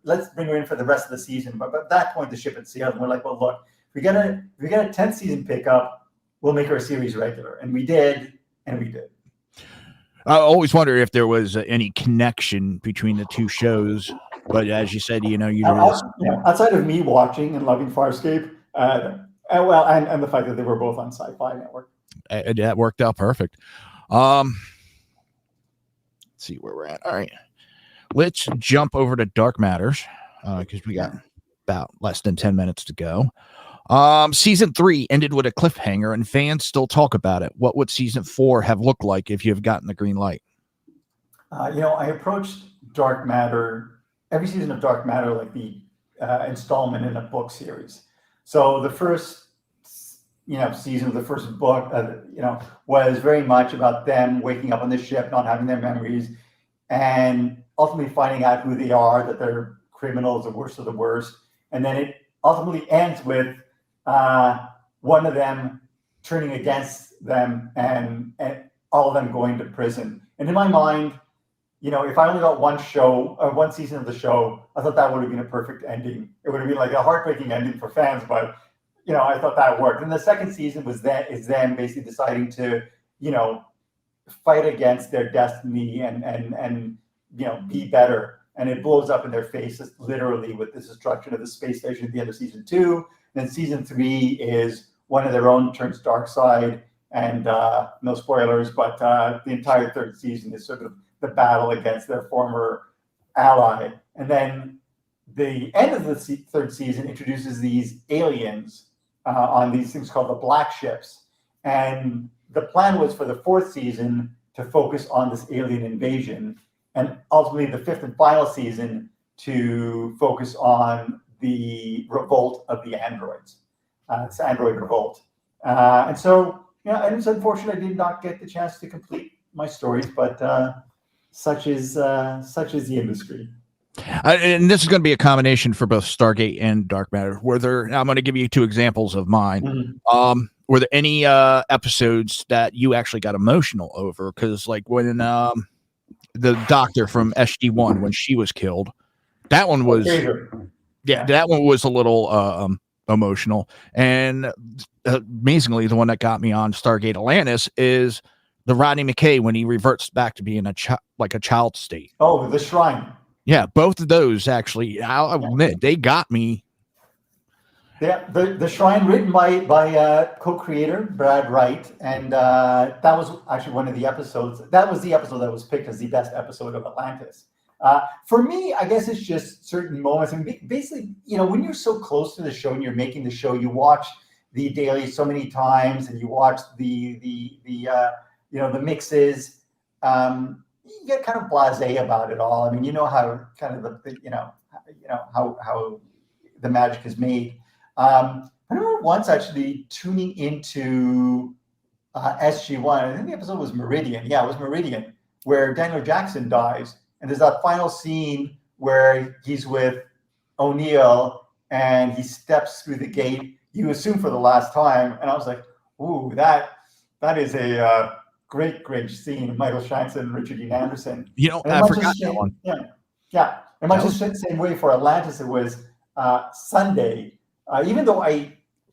S5: let's bring her in for the rest of the season. But at that point, the ship had sailed, and we're like, well, look, if we get a 10th season pickup, we'll make her a series regular, and we did. I
S6: always wonder if there was any connection between the 2 shows, but as you said,
S5: outside of me watching and loving Farscape, and the fact that they were both on Sci-Fi Network,
S6: that worked out perfect. Let's see where we're at. All right, let's jump over to Dark Matters because we got about less than 10 minutes to go. Season 3 ended with a cliffhanger, and fans still talk about it. What would season 4 have looked like if you have gotten the green light?
S5: I approached Dark Matter, every season of Dark Matter, like the installment in a book series. So the first, season of the first book, was very much about them waking up on the ship, not having their memories, and ultimately finding out who they are, that they're criminals, the worst of the worst. And then it ultimately ends with one of them turning against them and all of them going to prison. And in my mind, if I only got one season of the show, I thought that would have been a perfect ending. It would have been like a heartbreaking ending for fans, but I thought that worked. And the second season is them basically deciding to, fight against their destiny and be better. And it blows up in their faces, literally, with the destruction of the space station at the end of season 2. And then season 3 is one of their own turns dark side, and no spoilers, but the entire third season is sort of the battle against their former ally. And then the end of the third season introduces these aliens on these things called the black ships. And the plan was for the fourth season to focus on this alien invasion, and ultimately the fifth and final season to focus on the revolt of the androids. It's Android Revolt. And so, and it's unfortunate I did not get the chance to complete my stories, but such is the industry.
S6: And this is going to be a combination for both Stargate and Dark Matter. I'm going to give you 2 examples of mine. Mm-hmm. Were there any episodes that you actually got emotional over? Because like when the doctor from SG-1, when she was killed, that one was that one was a little emotional. And amazingly, the one that got me on Stargate Atlantis is the Rodney McKay when he reverts back to being a child state.
S5: Oh, the Shrine.
S6: Yeah, both of those actually, I'll admit, they got me.
S5: Yeah, the Shrine, written by co-creator Brad Wright, and that was actually one of the episodes. That was the episode that was picked as the best episode of Atlantis. For me, I guess it's just certain moments, and basically, when you're so close to the show and you're making the show, you watch the daily so many times, and you watch the mixes. You get kind of blasé about it all. I mean, how kind of how the magic is made. I remember once actually tuning into SG-1. I think the episode was Meridian. Yeah, it was Meridian, where Daniel Jackson dies, and there's that final scene where he's with O'Neill and he steps through the gate. You assume for the last time, and I was like, "Ooh, that is a great scene." Michael Shanks and Richard Dean Anderson.
S6: I forgot that one.
S5: Yeah. And much the same way for Atlantis, it was Sunday. Even though I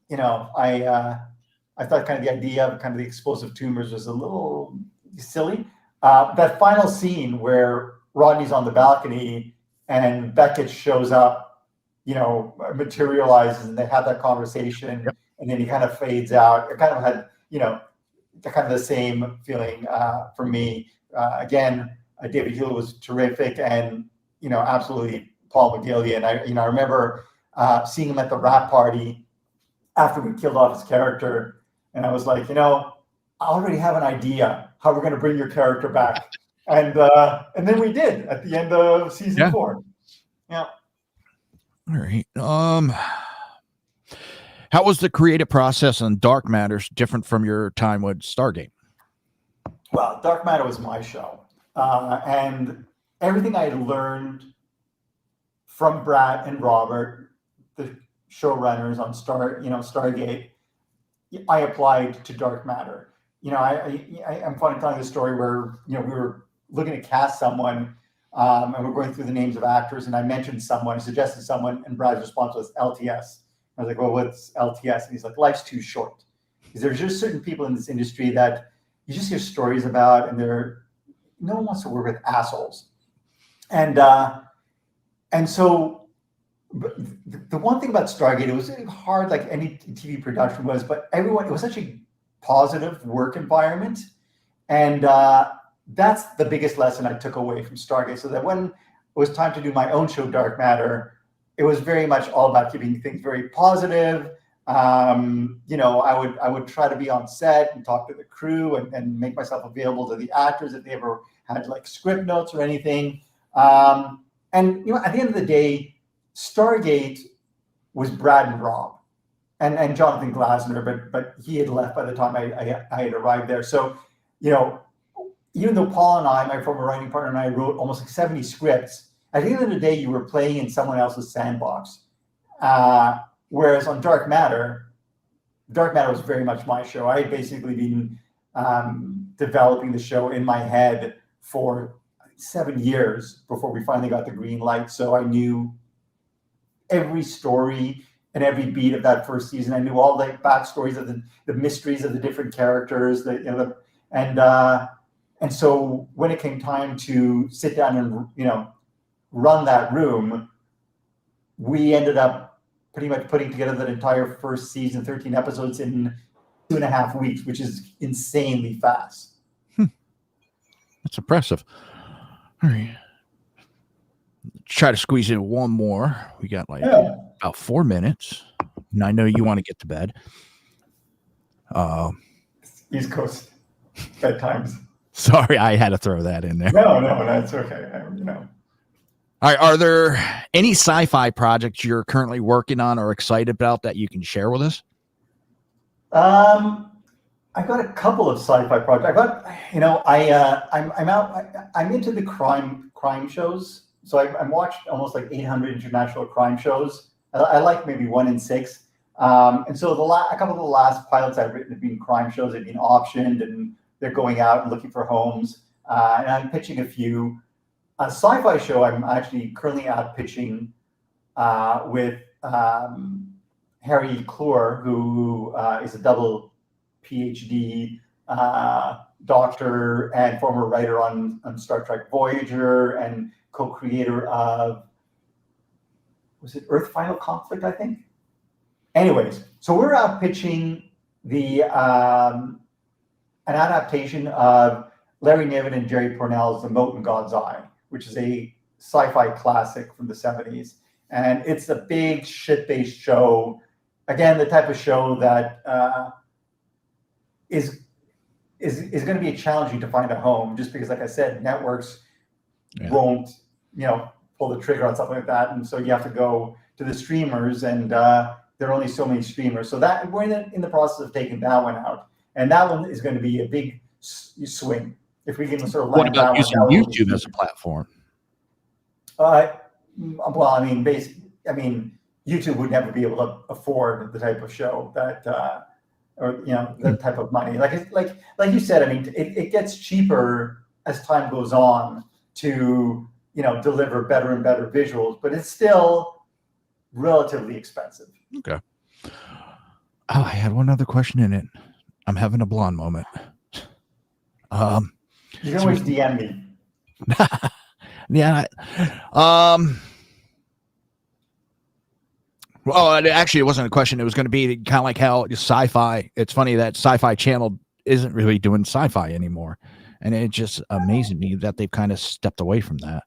S5: thought kind of the idea of kind of the explosive tumors was a little silly. That final scene where Rodney's on the balcony and Beckett shows up, materializes, and they have that conversation, and then he kind of fades out. It kind of had, kind of the same feeling for me. Again, David Hill was terrific, and absolutely Paul McGillian. I remember seeing him at the wrap party after we killed off his character, and I was like, I already have an idea how we're going to bring your character back, and then we did at the end of season 4. Yeah.
S6: All right. How was the creative process on Dark Matters different from your time with Stargate?
S5: Well, Dark Matter was my show, and everything I had learned from Brad and Robert, the showrunners on Stargate, I applied to Dark Matter. I'm fond of telling the story where we were looking to cast someone, and we're going through the names of actors, and I mentioned someone, suggested someone, and Brad's response was LTS. I was like, well, what's LTS? And he's like, life's too short. Because there's just certain people in this industry that you just hear stories about, and no one wants to work with assholes. And so the one thing about Stargate, it was hard, like any TV production was, but it was such a positive work environment. And that's the biggest lesson I took away from Stargate. So that when it was time to do my own show, Dark Matter, it was very much all about keeping things very positive. I would try to be on set and talk to the crew and make myself available to the actors if they ever had like script notes or anything. At the end of the day, Stargate was Brad and Rob and Jonathan Glasner, but he had left by the time I had arrived there. So, even though Paul and I, my former writing partner, and I wrote almost like 70 scripts, at the end of the day, you were playing in someone else's sandbox. Whereas on Dark Matter was very much my show. I had basically been developing the show in my head for 7 years before we finally got the green light. So I knew every story, and every beat of that first season. I knew all the backstories of the mysteries of the different characters, and so when it came time to sit down and run that room, we ended up pretty much putting together that entire first season, 13 episodes, in 2.5 weeks, which is insanely fast.
S6: That's impressive. All right. Try to squeeze in one more. We got about 4 minutes, and I know you want to get to bed.
S5: East Coast bedtimes.
S6: Sorry, I had to throw that in there.
S5: No, that's okay.
S6: All right, are there any sci-fi projects you're currently working on or excited about that you can share with us?
S5: I got a couple of sci-fi projects. I'm into the crime shows. So I watched almost like 800 international crime shows. I like maybe 1 in 6. And so a couple of the last pilots I've written have been crime shows. They've been optioned and they're going out and looking for homes. And I'm pitching a few. A sci-fi show I'm actually currently out pitching with Harry Kloor, who is a double PhD doctor and former writer on Star Trek Voyager and co-creator of, was it Earth Final Conflict, I think? Anyways, so we're out pitching an adaptation of Larry Niven and Jerry Pournelle's The Moat in God's Eye, which is a sci-fi classic from the 70s. And it's a big shit-based show. Again, the type of show that is going to be challenging to find a home, just because, like I said, networks won't, pull the trigger on something like that. And so you have to go to the streamers, and there are only so many streamers. So that we're in the process of taking that one out. And that one is going to be a big swing. If we can sort of land that one.
S6: What about using YouTube as a platform?
S5: Well, I mean, YouTube would never be able to afford the type of show that, the type of money. Like you said, I mean, it gets cheaper as time goes on to, deliver better and better visuals, but it's still relatively expensive.
S6: Okay. Oh, I had one other question in it. I'm having a blonde moment.
S5: You can always DM me.
S6: Yeah. Well, actually, it wasn't a question. It was going to be kind of like how sci-fi. It's funny that Sci-Fi Channel isn't really doing sci-fi anymore, and it just amazes me that they've kind of stepped away from that.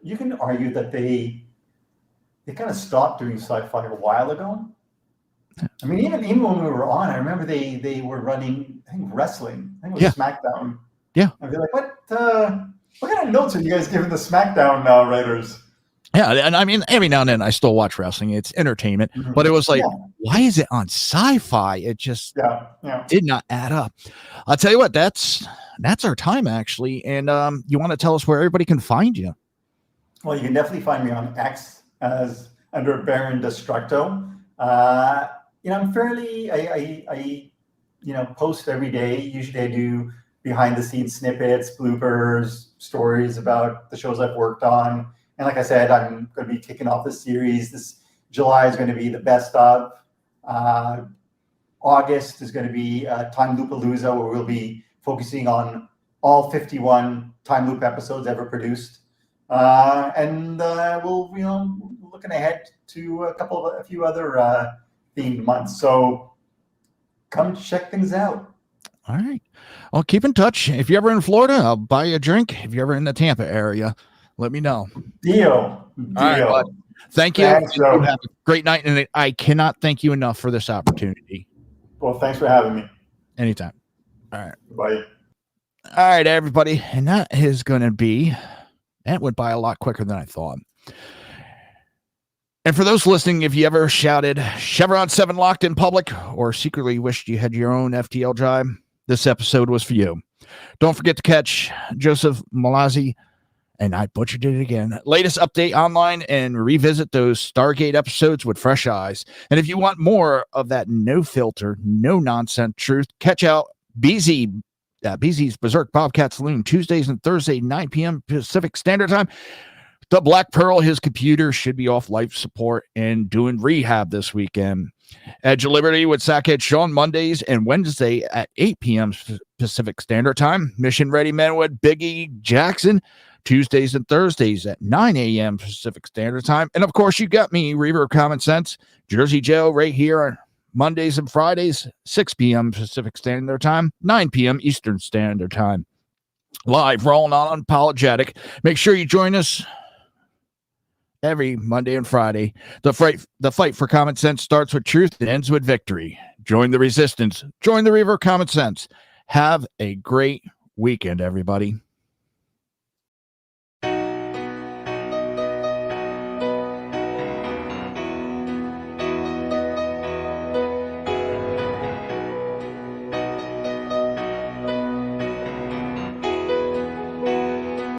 S5: You can argue that they kind of stopped doing sci-fi a while ago. I mean, even when we were on, I remember they were running, I think, wrestling. I think it was SmackDown.
S6: Yeah.
S5: I'd be like, what kind of notes are you guys giving the SmackDown writers?
S6: Yeah, and I mean, every now and then I still watch wrestling. It's entertainment, but it was like, why is it on sci-fi? It just did not add up. I'll tell you what, that's our time, actually. And you want to tell us where everybody can find you?
S5: Well, you can definitely find me on X as under Baron Destructo. I'm fairly, I post every day. Usually I do behind the scenes snippets, bloopers, stories about the shows I've worked on. And like I said, I'm going to be kicking off this series. This July is going to be the best of. August is going to be Time Loopalooza, where we'll be focusing on all 51 Time Loop episodes ever produced. And we'll, looking ahead to a few other themed months. So come check things out.
S6: All right. Well, keep in touch. If you're ever in Florida, I'll buy you a drink. If you're ever in the Tampa area, let me know.
S5: Deal.
S6: All right, bud. Thank you.
S5: Thanks,
S6: you have a great night. And I cannot thank you enough for this opportunity.
S5: Well, thanks for having me.
S6: Anytime. All right.
S5: Bye.
S6: All right, everybody. And that went by a lot quicker than I thought. And for those listening, if you ever shouted Chevron 7 locked in public or secretly wished you had your own FTL drive, this episode was for you. Don't forget to catch Joseph Mallozzi, and I butchered it again, latest update online, and revisit those Stargate episodes with fresh eyes. And if you want more of that no filter, no nonsense truth, catch out BZ's Berserk Bobcat Saloon Tuesdays and Thursdays, 9 p.m. Pacific Standard Time. The Black Pearl, his computer should be off life support and doing rehab this weekend. Edge of Liberty with Sackhead Sean Mondays and Wednesday at 8 p.m. Pacific Standard Time. Mission Ready Men with Biggie Jackson Tuesdays and Thursdays at 9 a.m. Pacific Standard Time. And of course, you got me, Reaver of Common Sense, Jersey Joe, right here on Mondays and Fridays, 6 p.m. Pacific Standard Time, 9 p.m. Eastern Standard Time. Live, rolling on Unapologetic. Make sure you join us every Monday and Friday. The fight for common sense starts with truth and ends with victory. Join the resistance. Join the Reaver of Common Sense. Have a great weekend, everybody.